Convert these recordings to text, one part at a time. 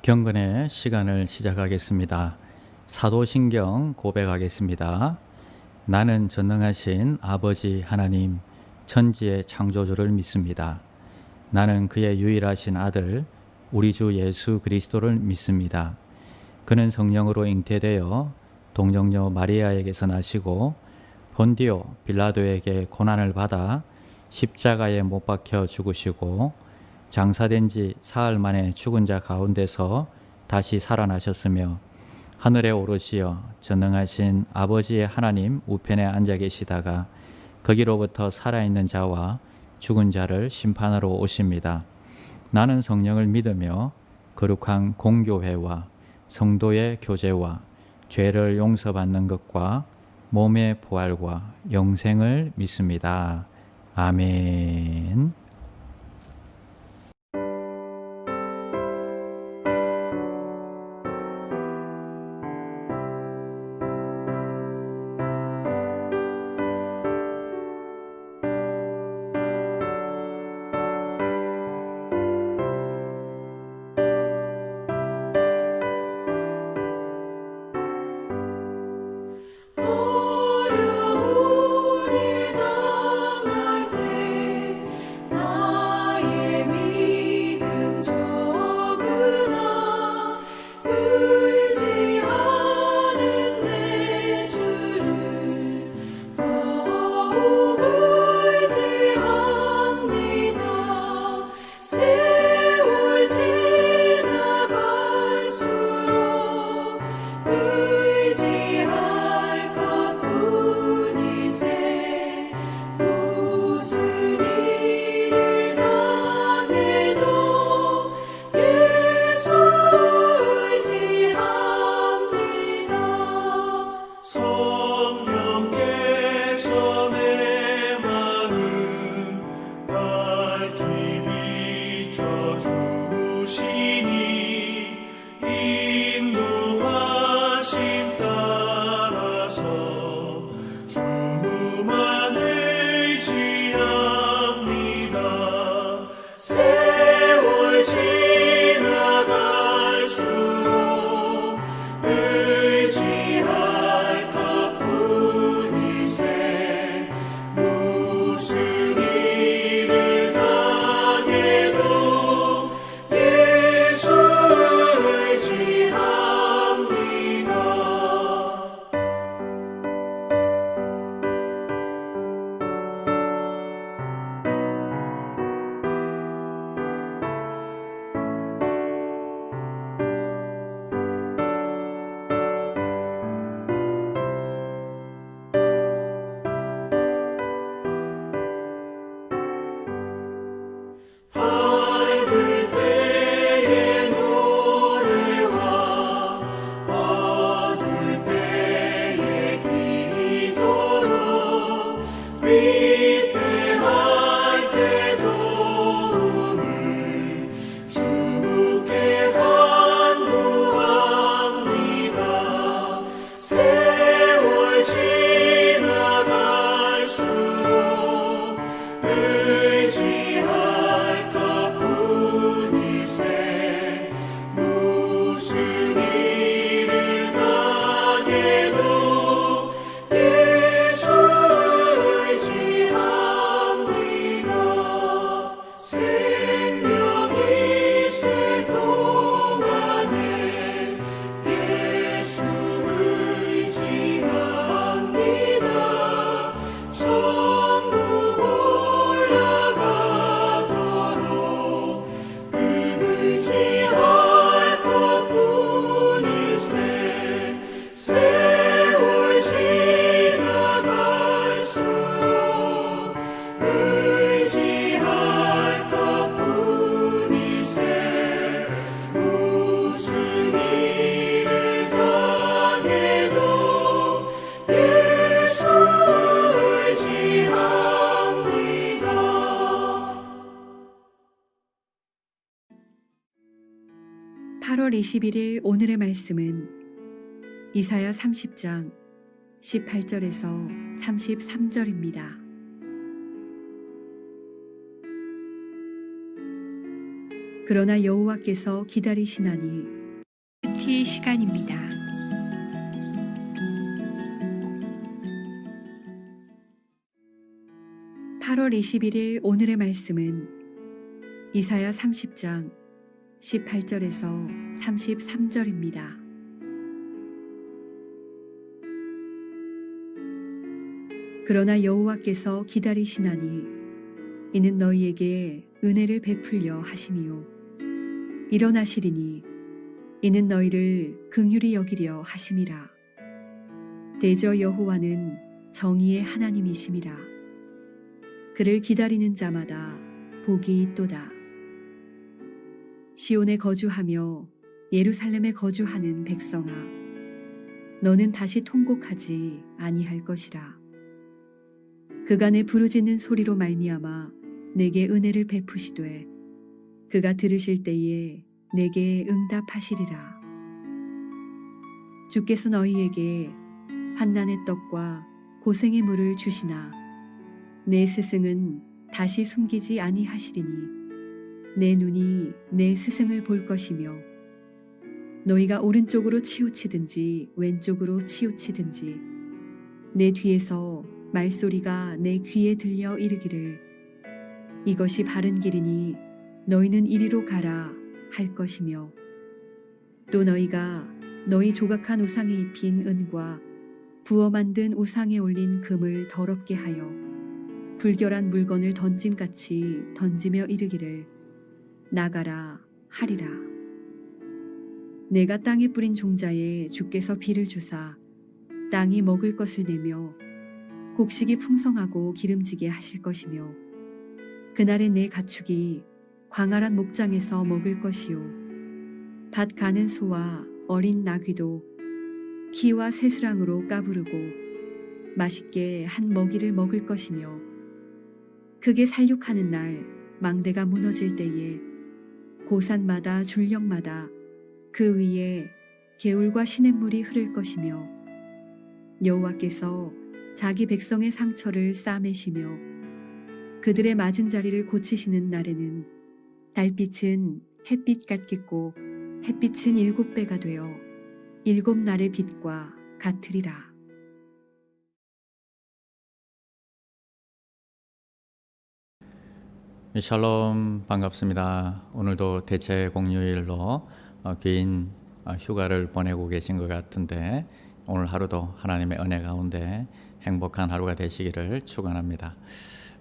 경건의 시간을 시작하겠습니다. 사도신경 고백하겠습니다. 나는 전능하신 아버지 하나님, 천지의 창조주를 믿습니다. 나는 그의 유일하신 아들, 우리 주 예수 그리스도를 믿습니다. 그는 성령으로 잉태되어 동정녀 마리아에게서 나시고 본디오 빌라도에게 고난을 받아 십자가에 못 박혀 죽으시고 장사된 지 사흘 만에 죽은 자 가운데서 다시 살아나셨으며 하늘에 오르시어 전능하신 아버지의 하나님 우편에 앉아 계시다가 거기로부터 살아있는 자와 죽은 자를 심판하러 오십니다. 나는 성령을 믿으며 거룩한 공교회와 성도의 교제와 죄를 용서받는 것과 몸의 부활과 영생을 믿습니다. 아멘. (8월 21일) 오늘의 말씀은 이사야 30장 18절에서 33절입니다. 그러나 여호와께서 기다리시나니 큐티 시간입니다. (8월 21일) 오늘의 말씀은 이사야 30장 18절에서 33절입니다. 그러나 여호와께서 기다리시나니 이는 너희에게 은혜를 베풀려 하심이요 일어나시리니 이는 너희를 긍휼히 여기려 하심이라. 대저 여호와는 정의의 하나님이심이라. 그를 기다리는 자마다 복이 있도다. 시온에 거주하며 예루살렘에 거주하는 백성아, 너는 다시 통곡하지 아니할 것이라. 그가 내 부르짖는 소리로 말미암아 내게 은혜를 베푸시되 그가 들으실 때에 내게 응답하시리라. 주께서 너희에게 환난의 떡과 고생의 물을 주시나 내 스승은 다시 숨기지 아니하시리니 내 눈이 내 스승을 볼 것이며 너희가 오른쪽으로 치우치든지 왼쪽으로 치우치든지 내 뒤에서 말소리가 내 귀에 들려 이르기를 이것이 바른 길이니 너희는 이리로 가라 할 것이며 또 너희가 너희 조각한 우상에 입힌 은과 부어 만든 우상에 올린 금을 더럽게 하여 불결한 물건을 던짐같이 던지며 이르기를 나가라 하리라. 내가 땅에 뿌린 종자에 주께서 비를 주사 땅이 먹을 것을 내며 곡식이 풍성하고 기름지게 하실 것이며 그날에 내 가축이 광활한 목장에서 먹을 것이요 밭 가는 소와 어린 나귀도 키와 새스랑으로 까부르고 맛있게 한 먹이를 먹을 것이며 크게 살육하는 날 망대가 무너질 때에 고산마다 줄령마다 그 위에 개울과 시냇물이 흐를 것이며 여호와께서 자기 백성의 상처를 싸매시며 그들의 맞은 자리를 고치시는 날에는 달빛은 햇빛 같겠고 햇빛은 7배가 되어 7날의 빛과 같으리라. 샬롬, 반갑습니다. 오늘도 대체 공휴일로 긴 휴가를 보내고 계신 것 같은데 오늘 하루도 하나님의 은혜 가운데 행복한 하루가 되시기를 축원합니다.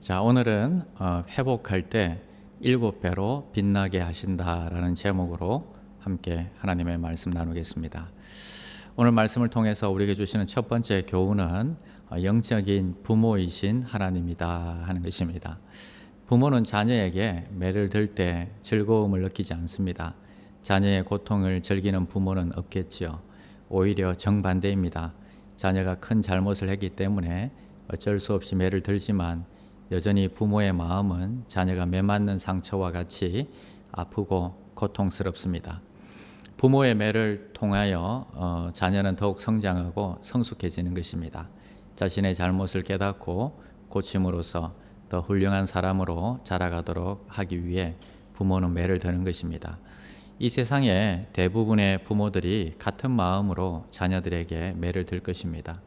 자, 오늘은 회복할 때 7배로 빛나게 하신다라는 제목으로 함께 하나님의 말씀 나누겠습니다. 오늘 말씀을 통해서 우리에게 주시는 첫 번째 교훈은 영적인 부모이신 하나님이다 하는 것입니다. 부모는 자녀에게 매를 들 때 즐거움을 느끼지 않습니다. 자녀의 고통을 즐기는 부모는 없겠지요. 오히려 정반대입니다. 자녀가 큰 잘못을 했기 때문에 어쩔 수 없이 매를 들지만 여전히 부모의 마음은 자녀가 매 맞는 상처와 같이 아프고 고통스럽습니다. 부모의 매를 통하여 자녀는 더욱 성장하고 성숙해지는 것입니다. 자신의 잘못을 깨닫고 고침으로써 더 훌륭한 사람으로 자라가도록 하기 위해 부모는 매를 드는 것입니다. 이 세상에 대부분의 부모들이 같은 마음으로 자녀들에게 매를 들 것입니다.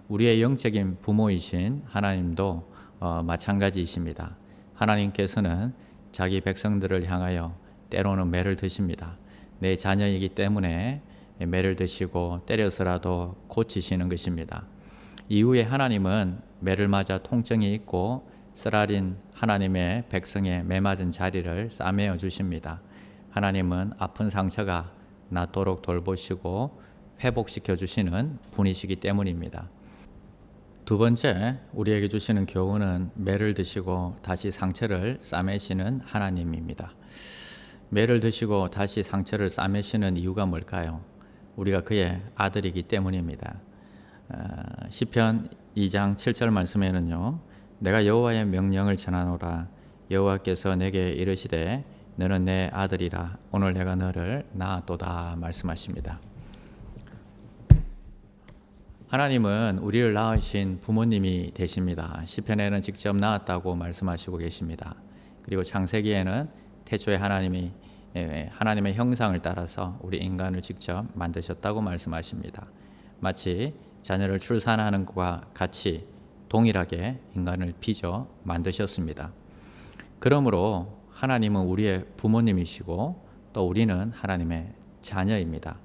우리의 영적인 부모이신 하나님도 마찬가지이십니다. 하나님께서는 자기 백성들을 향하여 때로는 매를 드십니다. 내 자녀이기 때문에 매를 드시고 때려서라도 고치시는 것입니다. 이후에 하나님은 매를 맞아 통증이 있고 쓰라린 하나님의 백성의 매맞은 자리를 싸매어 주십니다. 하나님은 아픈 상처가 낫도록 돌보시고 회복시켜 주시는 분이시기 때문입니다. 두 번째, 우리에게 주시는 교훈은 매를 드시고 다시 상처를 싸매시는 하나님입니다. 매를 드시고 다시 상처를 싸매시는 이유가 뭘까요? 우리가 그의 아들이기 때문입니다. 시편 2장 7절 말씀에는요, 내가 여호와의 명령을 전하노라. 여호와께서 내게 이르시되 너는 내 아들이라. 오늘 내가 너를 낳았도다 말씀하십니다. 하나님은 우리를 낳으신 부모님이 되십니다. 시편에는 직접 낳았다고 말씀하시고 계십니다. 그리고 창세기에는 태초에 하나님이 하나님의 형상을 따라서 우리 인간을 직접 만드셨다고 말씀하십니다. 마치 자녀를 출산하는 것과 같이 동일하게 인간을 빚어 만드셨습니다. 그러므로 하나님은 우리의 부모님이시고 또 우리는 하나님의 자녀입니다.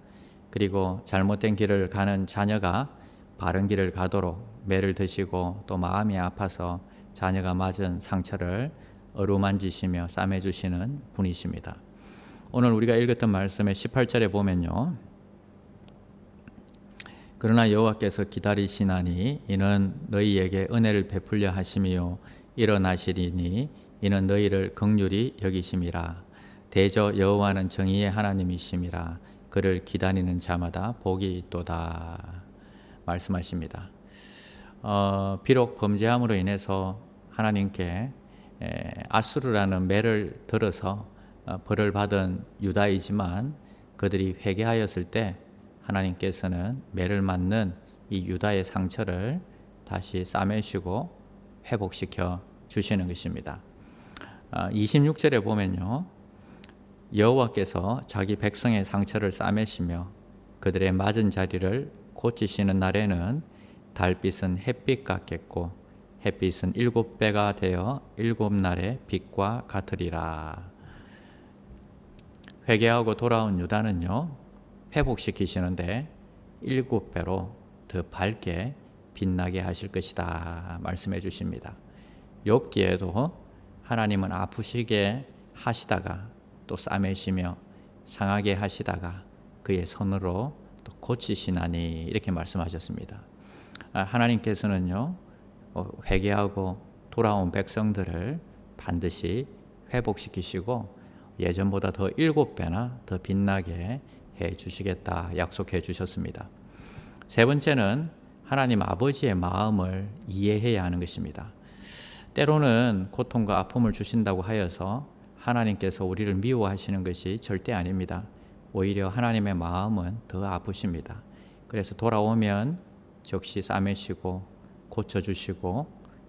그리고 잘못된 길을 가는 자녀가 바른 길을 가도록 매를 드시고 또 마음이 아파서 자녀가 맞은 상처를 어루만지시며 싸매주시는 분이십니다. 오늘 우리가 읽었던 말씀의 18절에 보면요. 그러나 여호와께서 기다리시나니 이는 너희에게 은혜를 베풀려 하심이요 일어나시리니 이는 너희를 긍휼히 여기심이라. 대저 여호와는 정의의 하나님이심이라. 그를 기다리는 자마다 복이 있도다 말씀하십니다. 비록 범죄함으로 인해서 하나님께 아수르라는 매를 들어서 벌을 받은 유다이지만 그들이 회개하였을 때 하나님께서는 매를 맞는 이 유다의 상처를 다시 싸매시고 회복시켜 주시는 것입니다. 26절에 보면요. 여호와께서 자기 백성의 상처를 싸매시며 그들의 맞은 자리를 고치시는 날에는 달빛은 햇빛 같겠고 햇빛은 7배가 되어 7날의 빛과 같으리라. 회개하고 돌아온 유다는요. 회복시키시는데 7배로 더 밝게 빛나게 하실 것이다 말씀해 주십니다. 욥기에도 하나님은 아프시게 하시다가 또 싸매시며 상하게 하시다가 그의 손으로 또 고치시나니 이렇게 말씀하셨습니다. 하나님께서는요 회개하고 돌아온 백성들을 반드시 회복시키시고 예전보다 더 7배나 더 빛나게 해 주시겠다 약속해 주셨습니다. 세 번째는 하나님 아버지의 마음을 이해해야 하는 것입니다. 때로는 고통과 아픔을 주신다고 하여서 하나님께서 우리를 미워하시는 것이 절대 아닙니다. 오히려 하나님의 마음은 더 아프십니다. 그래서 돌아오면 즉시 싸매시고 고쳐주시고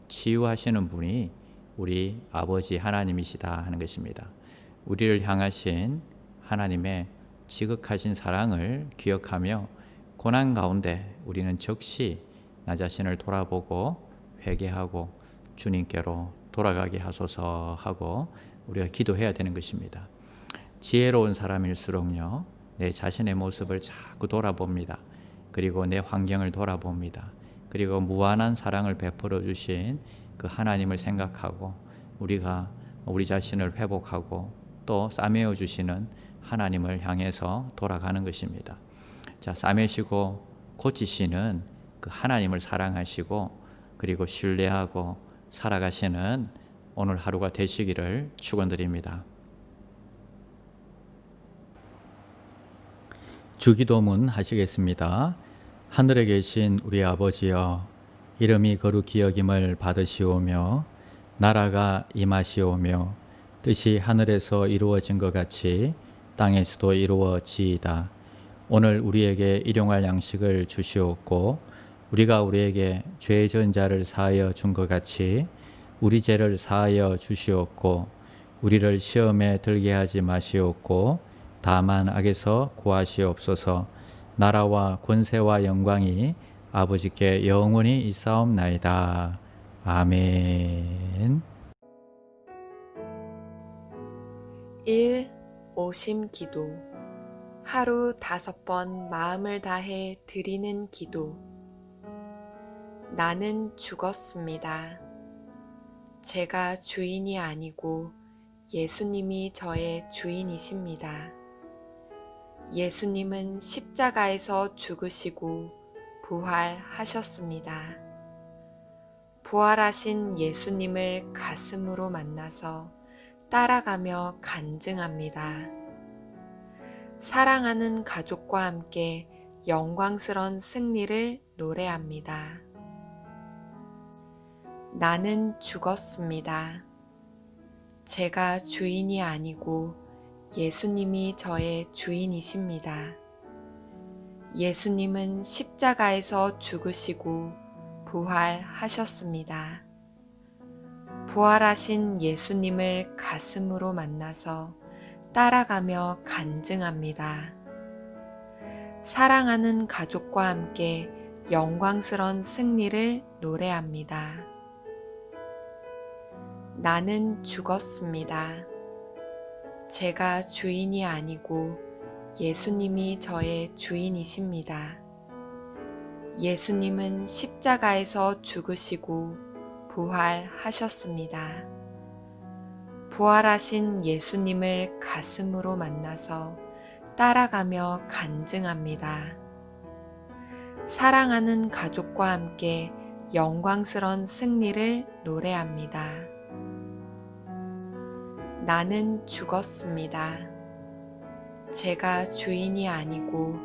치유하시는 분이 우리 아버지 하나님이시다 하는 것입니다. 우리를 향하신 하나님의 지극하신 사랑을 기억하며 고난 가운데 우리는 즉시 나 자신을 돌아보고 회개하고 주님께로 돌아가게 하소서 하고 우리가 기도해야 되는 것입니다. 지혜로운 사람일수록요 내 자신의 모습을 자꾸 돌아봅니다. 그리고 내 환경을 돌아봅니다. 그리고 무한한 사랑을 베풀어 주신 그 하나님을 생각하고 우리가 우리 자신을 회복하고 또 싸매어 주시는 하나님을 향해서 돌아가는 것입니다. 자, 싸매시고 고치시는 그 하나님을 사랑하시고 그리고 신뢰하고 살아가시는 오늘 하루가 되시기를 축원드립니다. 주기도문 하시겠습니다. 하늘에 계신 우리 아버지여, 이름이 거룩히 여김을 받으시오며 나라가 임하시오며 뜻이 하늘에서 이루어진 것 같이 땅에서도 이루어지이다. 오늘 우리에게 일용할 양식을 주시옵고 우리가 우리에게 죄 지은 자를 사하여 준 것 같이 우리 죄를 사하여 주시옵고 우리를 시험에 들게 하지 마시옵고 다만 악에서 구하시옵소서. 나라와 권세와 영광이 아버지께 영원히 있사옵나이다. 아멘. 1. 오심 기도. 하루 5번 마음을 다해 드리는 기도. 나는 죽었습니다. 제가 주인이 아니고 예수님이 저의 주인이십니다. 예수님은 십자가에서 죽으시고 부활하셨습니다. 부활하신 예수님을 가슴으로 만나서 따라가며 간증합니다. 사랑하는 가족과 함께 영광스런 승리를 노래합니다. 나는 죽었습니다. 제가 주인이 아니고 예수님이 저의 주인이십니다. 예수님은 십자가에서 죽으시고 부활하셨습니다. 부활하신 예수님을 가슴으로 만나서 따라가며 간증합니다. 사랑하는 가족과 함께 영광스런 승리를 노래합니다. 나는 죽었습니다. 제가 주인이 아니고 예수님이 저의 주인이십니다. 예수님은 십자가에서 죽으시고 부활하셨습니다. 부활하신 예수님을 가슴으로 만나서 따라가며 간증합니다. 사랑하는 가족과 함께 영광스런 승리를 노래합니다. 나는 죽었습니다. 제가 주인이 아니고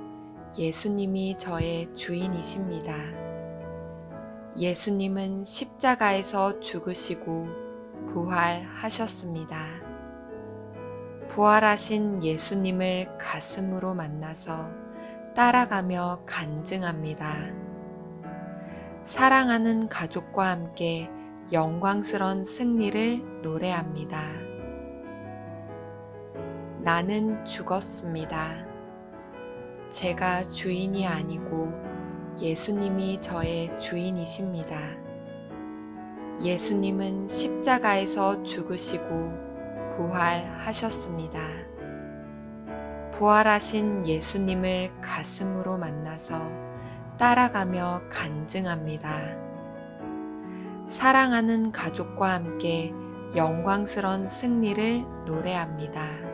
예수님이 저의 주인이십니다. 예수님은 십자가에서 죽으시고 부활하셨습니다. 부활하신 예수님을 가슴으로 만나서 따라가며 간증합니다. 사랑하는 가족과 함께 영광스런 승리를 노래합니다. 나는 죽었습니다. 제가 주인이 아니고 예수님이 저의 주인이십니다. 예수님은 십자가에서 죽으시고 부활하셨습니다. 부활하신 예수님을 가슴으로 만나서 따라가며 간증합니다. 사랑하는 가족과 함께 영광스런 승리를 노래합니다.